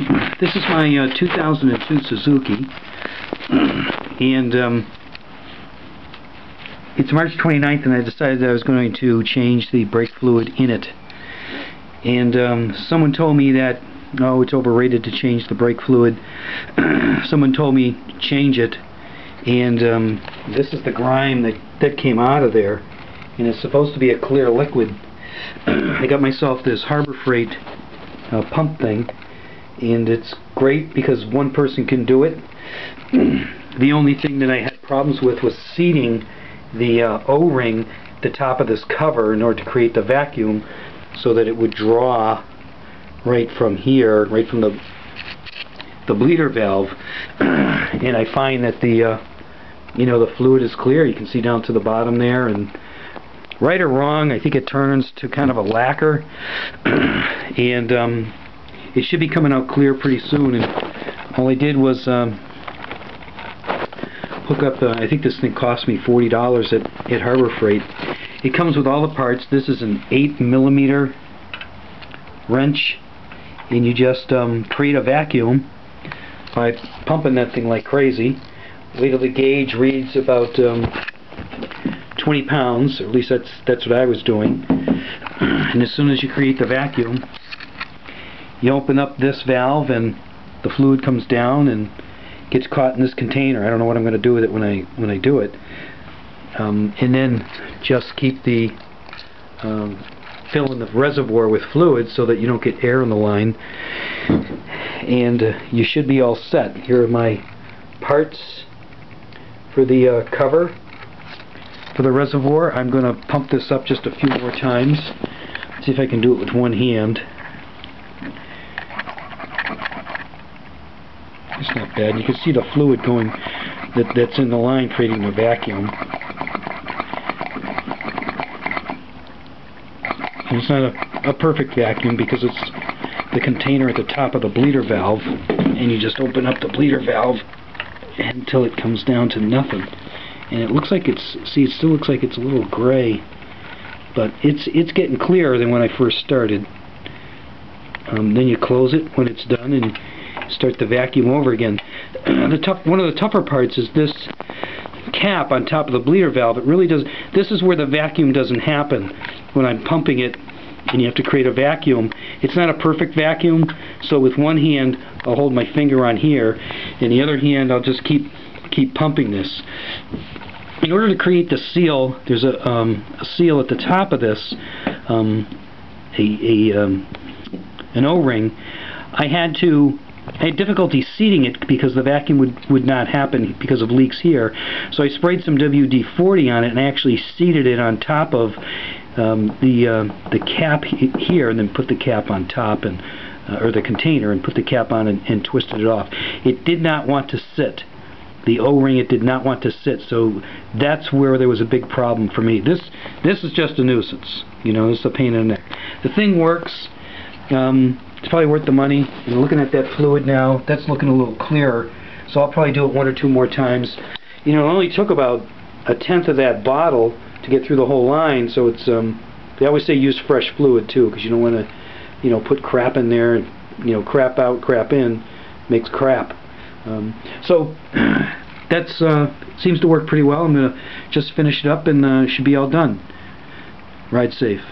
This is my 2002 Suzuki, and it's March 29th, and I decided that I was going to change the brake fluid in it. And someone told me that, oh, it's overrated to change the brake fluid. Someone told me change it, and this is the grime that came out of there, and it's supposed to be a clear liquid. I got myself this Harbor Freight pump thing, and it's great because one person can do it. The only thing that I had problems with was seating the O-ring at the top of this cover in order to create the vacuum so that it would draw right from here, right from the bleeder valve. And I find that the fluid is clear. You can see down to the bottom there, and right or wrong, I think it turns to kind of a lacquer, and it should be coming out clear pretty soon. And all I did was hook up I think this thing cost me $40 at Harbor Freight. It comes with all the parts. This is an 8mm wrench, and you just create a vacuum by pumping that thing like crazy. Wait till the gauge reads about 20 pounds, or at least that's what I was doing. And as soon as you create the vacuum, you open up this valve and the fluid comes down and gets caught in this container. I don't know what I'm going to do with it when I do it. And then just keep the filling the reservoir with fluid so that you don't get air in the line, and you should be all set. Here are my parts for the cover for the reservoir. I'm going to pump this up just a few more times. See if I can do it with one hand. It's not bad. You can see the fluid going that's in the line, creating a vacuum. And it's not a perfect vacuum because it's the container at the top of the bleeder valve, and you just open up the bleeder valve until it comes down to nothing. And it looks like it still looks like it's a little gray, but it's getting clearer than when I first started. Then you close it when it's done and start the vacuum over again. One of the tougher parts is this cap on top of the bleeder valve. It really does. This is where the vacuum doesn't happen when I'm pumping it, and you have to create a vacuum. It's not a perfect vacuum, so with one hand I'll hold my finger on here, and the other hand I'll just keep pumping this. In order to create the seal, there's a seal at the top of this, an O-ring. I had difficulty seating it because the vacuum would not happen because of leaks here. So I sprayed some WD-40 on it and I actually seated it on top of the cap here, and then put the cap on top, and or the container, and put the cap on and twisted it off. It did not want to sit. The O-ring, it did not want to sit, so that's where there was a big problem for me. This is just a nuisance. This is a pain in the neck. The thing works. It's probably worth the money. And looking at that fluid now, that's looking a little clearer, so I'll probably do it one or two more times. It only took about 1/10 of that bottle to get through the whole line, so it's they always say use fresh fluid too, because you don't want to put crap in there, and crap out, crap in makes crap. So that's seems to work pretty well. I'm going to just finish it up, and should be all done. Ride safe.